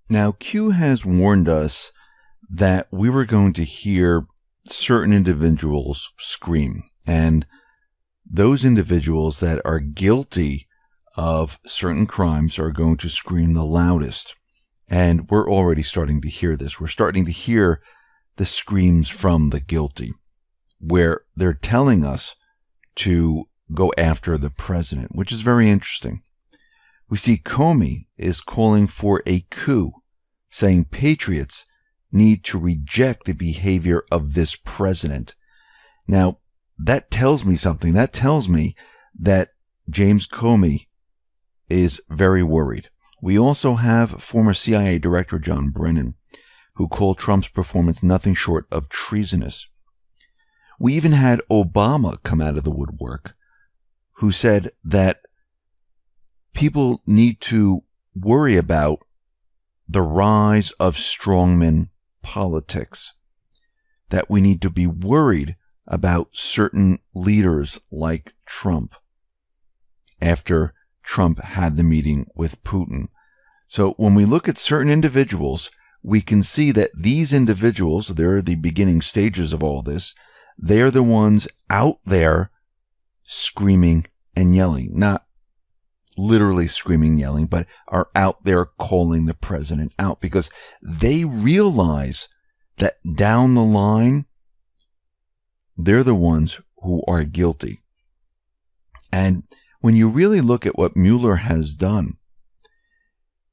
Now, Q has warned us that we were going to hear certain individuals scream, and those individuals that are guilty of certain crimes are going to scream the loudest. And we're already starting to hear this. We're starting to hear the screams from the guilty, where they're telling us to go after the president, which is very interesting. We see Comey is calling for a coup, saying patriots need to reject the behavior of this president. Now, that tells me something. That tells me that James Comey is very worried. We also have former CIA Director John Brennan, who called Trump's performance nothing short of treasonous. We even had Obama come out of the woodwork, who said that people need to worry about the rise of strongman politics, that we need to be worried about certain leaders like Trump after Trump had the meeting with Putin. So when we look at certain individuals, we can see that these individuals, they're the beginning stages of all this, they're the ones out there screaming and yelling, not literally screaming, yelling, but are out there calling the president out because they realize that down the line, they're the ones who are guilty. And when you really look at what Mueller has done,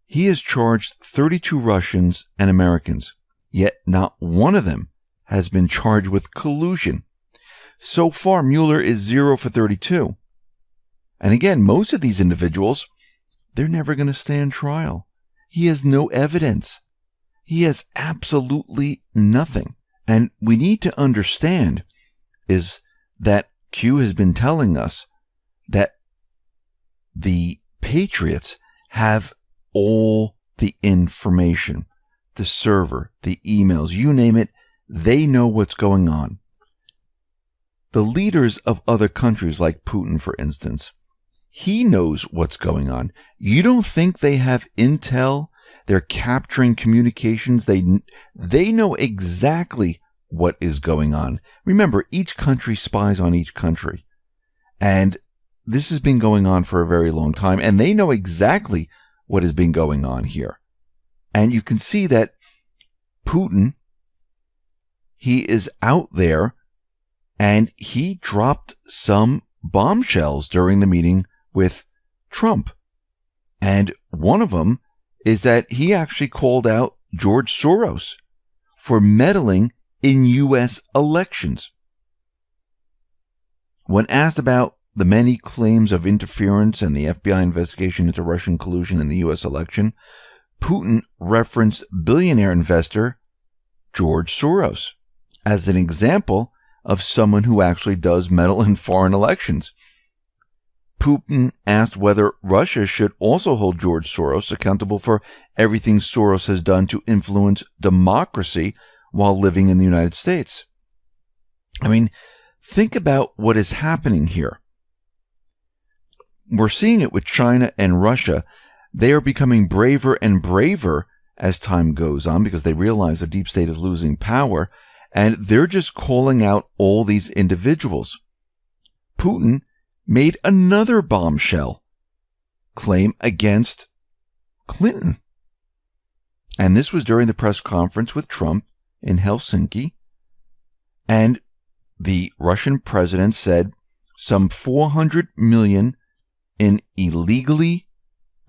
he has charged 32 Russians and Americans, yet not one of them has been charged with collusion. So far, Mueller is 0 for 32. And again, most of these individuals, they're never going to stand trial. He has no evidence. He has absolutely nothing. And we need to understand is that Q has been telling us that the patriots have all the information, the server, the emails, you name it, they know what's going on. The leaders of other countries like Putin, for instance, he knows what's going on. You don't think they have intel? They're capturing communications. They know exactly what is going on. Remember, each country spies on each country. And this has been going on for a very long time. And they know exactly what has been going on here. And you can see that Putin, he is out there and he dropped some bombshells during the meeting with Trump. And one of them is that he actually called out George Soros for meddling in U.S. elections. When asked about the many claims of interference and the FBI investigation into Russian collusion in the U.S. election, Putin referenced billionaire investor George Soros as an example of someone who actually does meddle in foreign elections. Putin asked whether Russia should also hold George Soros accountable for everything Soros has done to influence democracy while living in the United States. I mean, think about what is happening here. We're seeing it with China and Russia. They are becoming braver and braver as time goes on because they realize the deep state is losing power, and they're just calling out all these individuals. Putin made another bombshell claim against Clinton. And this was during the press conference with Trump in Helsinki. And the Russian president said some $400 million in illegally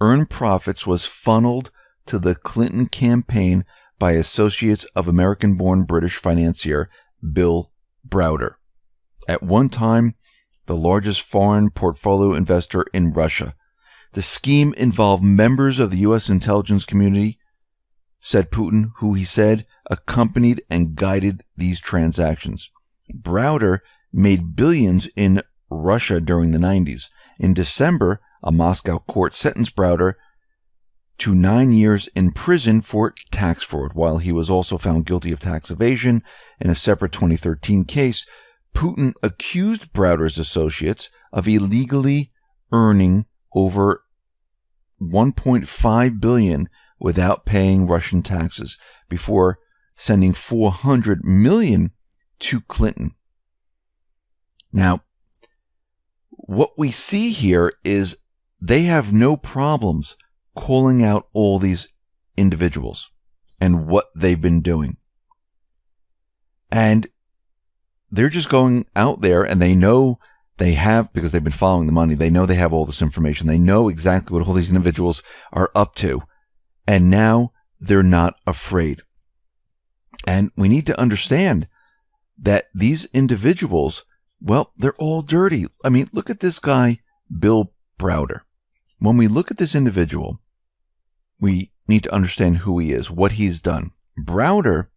earned profits was funneled to the Clinton campaign by associates of American-born British financier Bill Browder. At one time, the largest foreign portfolio investor in Russia. The scheme involved members of the U.S. intelligence community, said Putin, who he said accompanied and guided these transactions. Browder made billions in Russia during the 90s. In December, a Moscow court sentenced Browder to 9 years in prison for tax fraud, while he was also found guilty of tax evasion in a separate 2013 case. Putin accused Browder's associates of illegally earning over $1.5 billion without paying Russian taxes before sending $400 million to Clinton. Now, what we see here is they have no problems calling out all these individuals and what they've been doing. And they're just going out there, and they know they have, because they've been following the money, they know they have all this information. They know exactly what all these individuals are up to. And now they're not afraid. And we need to understand that these individuals, well, they're all dirty. I mean, look at this guy, Bill Browder. When we look at this individual, we need to understand who he is, what he's done. Browder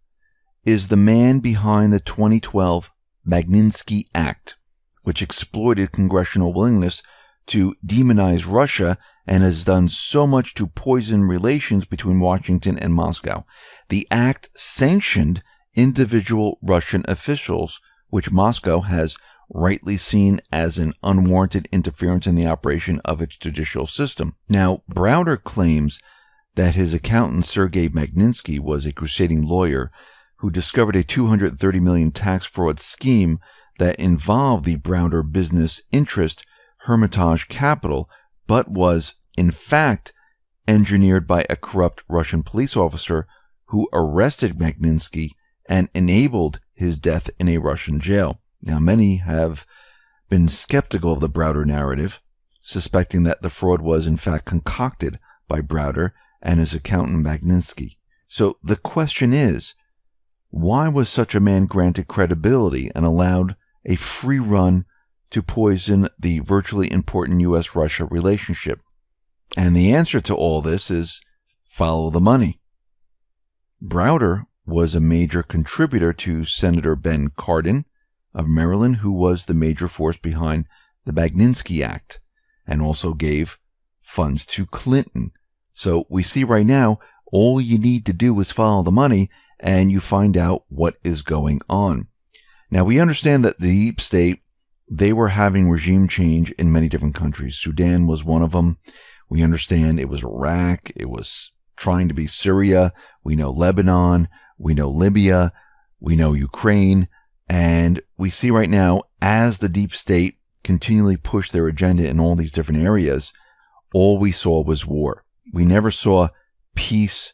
is the man behind the 2012 Magnitsky Act, which exploited congressional willingness to demonize Russia and has done so much to poison relations between Washington and Moscow. The act sanctioned individual Russian officials, which Moscow has rightly seen as an unwarranted interference in the operation of its judicial system. Now, Browder claims that his accountant Sergei Magnitsky was a crusading lawyer who discovered a $230 million tax fraud scheme that involved the Browder business interest Hermitage Capital, but was, in fact, engineered by a corrupt Russian police officer who arrested Magnitsky and enabled his death in a Russian jail. Now, many have been skeptical of the Browder narrative, suspecting that the fraud was, in fact, concocted by Browder and his accountant Magnitsky. So the question is, why was such a man granted credibility and allowed a free run to poison the virtually important U.S.-Russia relationship? And the answer to all this is follow the money. Browder was a major contributor to Senator Ben Cardin of Maryland, who was the major force behind the Magnitsky Act, and also gave funds to Clinton. So we see right now, all you need to do is follow the money, and you find out what is going on. Now, we understand that the deep state, they were having regime change in many different countries. Sudan was one of them. We understand it was Iraq. It was trying to be Syria. We know Lebanon. We know Libya. We know Ukraine. And we see right now, as the deep state continually pushed their agenda in all these different areas, all we saw was war. We never saw peace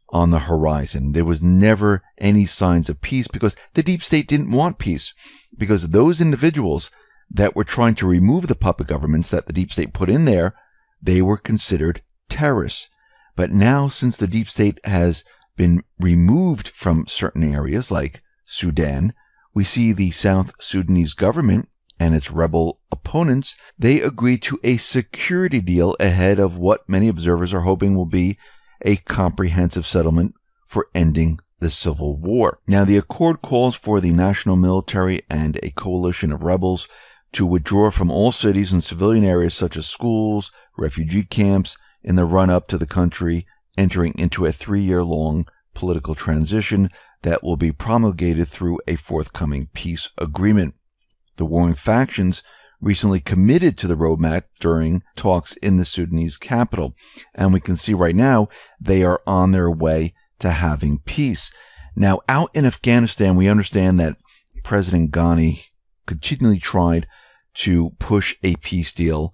on the horizon. There was never any signs of peace because the deep state didn't want peace, because those individuals that were trying to remove the puppet governments that the deep state put in there, they were considered terrorists. But now, since the deep state has been removed from certain areas like Sudan, we see the South Sudanese government and its rebel opponents, they agreed to a security deal ahead of what many observers are hoping will be a comprehensive settlement for ending the civil war. Now, the accord calls for the national military and a coalition of rebels to withdraw from all cities and civilian areas such as schools, refugee camps, in the run-up to the country entering into a 3-year-long political transition that will be promulgated through a forthcoming peace agreement. The warring factions recently committed to the roadmap during talks in the Sudanese capital, and we can see right now they are on their way to having peace. Now, out in Afghanistan, we understand that President Ghani continually tried to push a peace deal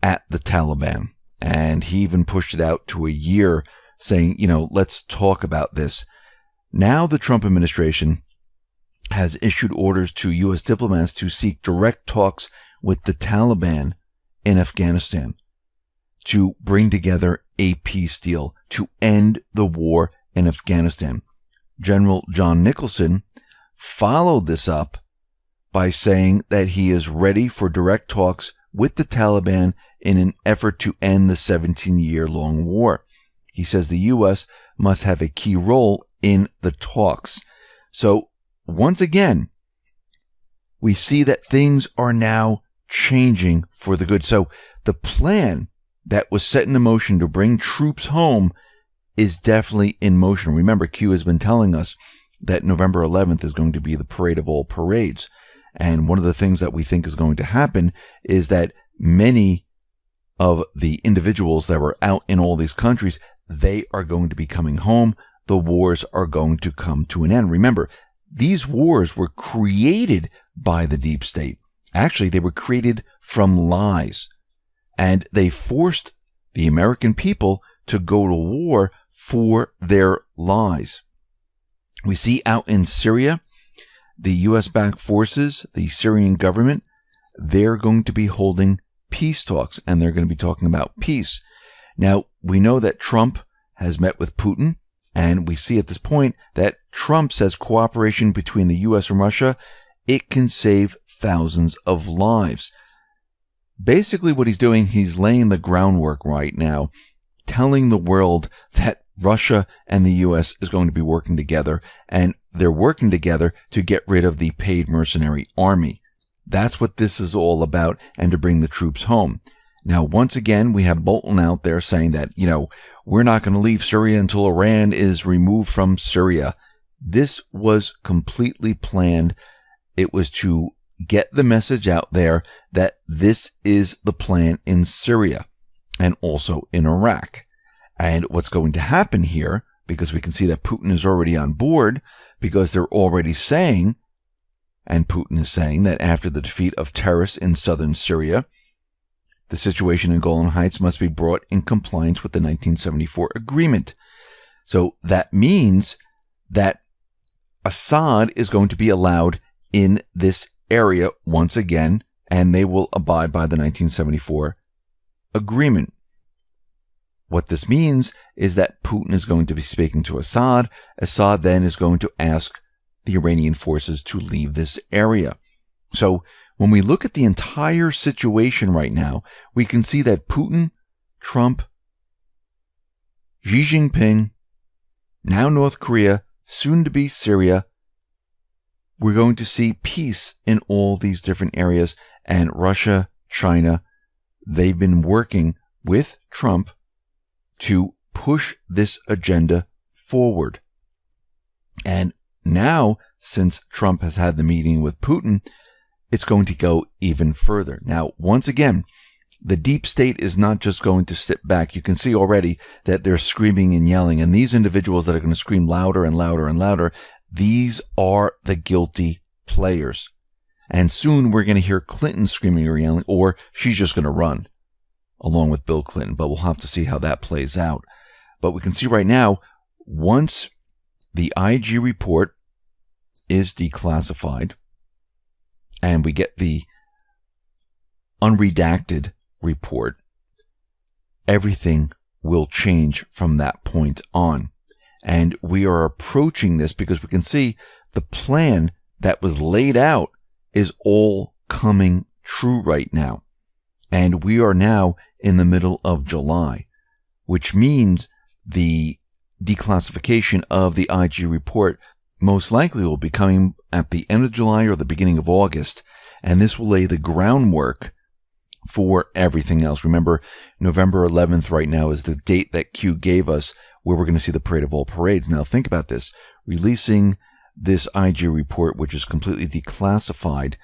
at the Taliban, and he even pushed it out to a year, saying, let's talk about this. Now the Trump administration has issued orders to U.S. diplomats to seek direct talks with the Taliban in Afghanistan to bring together a peace deal to end the war in Afghanistan. General John Nicholson followed this up by saying that he is ready for direct talks with the Taliban in an effort to end the 17-year-long war. He says the U.S. must have a key role in the talks. So, once again, we see that things are now changing for the good. So, the plan that was set into motion to bring troops home is definitely in motion. Remember, Q has been telling us that November 11th is going to be the parade of all parades. And one of the things that we think is going to happen is that many of the individuals that were out in all these countries, they are going to be coming home. The wars are going to come to an end. Remember, these wars were created by the deep state. Actually, they were created from lies. And they forced the American people to go to war for their lies. We see out in Syria, the U.S.-backed forces, the Syrian government, they're going to be holding peace talks, and they're going to be talking about peace. Now, we know that Trump has met with Putin, and we see at this point that Trump says cooperation between the U.S. and Russia, it can save thousands of lives. Basically what he's doing, he's laying the groundwork right now, telling the world that Russia and the U.S. is going to be working together, and they're working together to get rid of the paid mercenary army. That's what this is all about, and to bring the troops home. Now, once again, we have Bolton out there saying that, we're not going to leave Syria until Iran is removed from Syria. This was completely planned. It was to get the message out there that this is the plan in Syria and also in Iraq. And what's going to happen here, because we can see that Putin is already on board, because they're already saying, and Putin is saying, that after the defeat of terrorists in southern Syria, the situation in Golan Heights must be brought in compliance with the 1974 agreement. So that means that Assad is going to be allowed in this area once again, and they will abide by the 1974 agreement. What this means is that Putin is going to be speaking to Assad. Assad then is going to ask the Iranian forces to leave this area. So when we look at the entire situation right now, we can see that Putin, Trump, Xi Jinping, now North Korea, soon to be Syria, we're going to see peace in all these different areas. And Russia, China, they've been working with Trump to push this agenda forward. And now, since Trump has had the meeting with Putin, it's going to go even further. Now, once again, the deep state is not just going to sit back. You can see already that they're screaming and yelling. And these individuals that are going to scream louder and louder and louder, these are the guilty players. And soon we're going to hear Clinton screaming or yelling, or she's just going to run along with Bill Clinton. But we'll have to see how that plays out. But we can see right now, once the IG report is declassified and we get the unredacted report, everything will change from that point on. And we are approaching this because we can see the plan that was laid out is all coming true right now. And we are now in the middle of July, which means the declassification of the IG report most likely will be coming at the end of July or the beginning of August. And this will lay the groundwork for everything else. Remember, November 11th right now is the date that Q gave us, where we're going to see the parade of all parades. Now think about this. Releasing this IG report, which is completely declassified,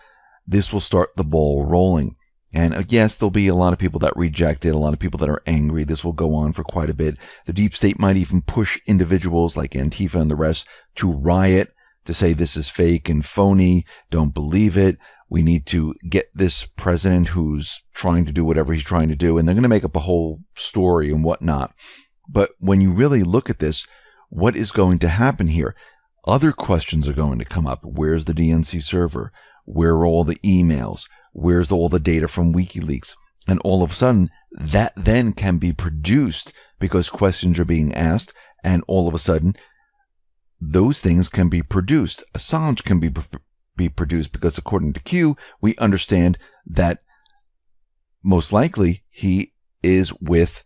this will start the ball rolling. And yes, there'll be a lot of people that reject it, a lot of people that are angry. This will go on for quite a bit. The deep state might even push individuals like Antifa and the rest to riot, to say this is fake and phony, don't believe it. We need to get this president who's trying to do whatever he's trying to do. And they're going to make up a whole story and whatnot. But when you really look at this, what is going to happen here? Other questions are going to come up. Where's the DNC server? Where are all the emails? Where's all the data from WikiLeaks? And all of a sudden, that then can be produced because questions are being asked. And all of a sudden, those things can be produced. Assange can be produced because according to Q, we understand that most likely he is with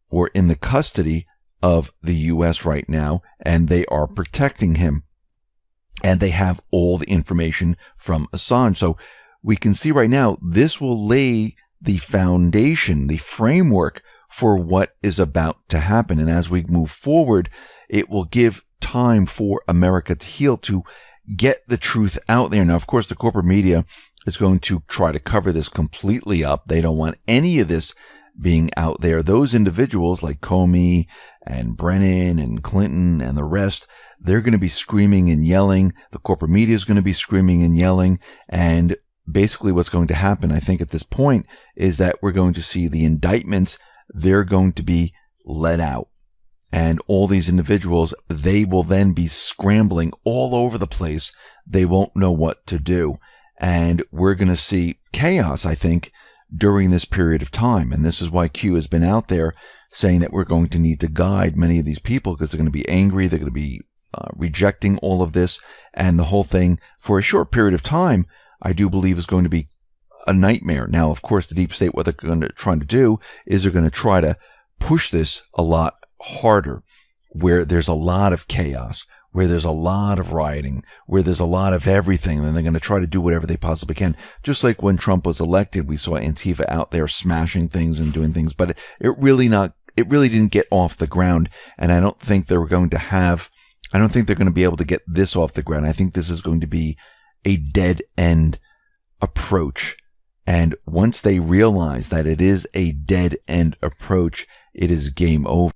or in the custody of the U.S. right now, and they are protecting him. And they have all the information from Assange. So we can see right now, this will lay the foundation, the framework for what is about to happen. And as we move forward, it will give time for America to heal, to get the truth out there. Now, of course, the corporate media is going to try to cover this completely up. They don't want any of this being out there. Those individuals like Comey and Brennan and Clinton and the rest, they're going to be screaming and yelling. The corporate media is going to be screaming and yelling. And basically what's going to happen, I think, at this point is that we're going to see the indictments. They're going to be let out. And all these individuals, they will then be scrambling all over the place. They won't know what to do. And we're going to see chaos, I think, during this period of time. And this is why Q has been out there saying that we're going to need to guide many of these people because they're going to be angry. They're going to be rejecting all of this. And the whole thing, for a short period of time, I do believe is going to be a nightmare. Now, of course, the deep state, what they're going to try to do is they're going to try to push this a lot harder, where there's a lot of chaos, where there's a lot of rioting, where there's a lot of everything. And they're going to try to do whatever they possibly can. Just like when Trump was elected, we saw Antifa out there smashing things and doing things, but it really didn't get off the ground. And I don't think they're going to be able to get this off the ground. I think this is going to be a dead end approach. And once they realize that it is a dead end approach, it is game over.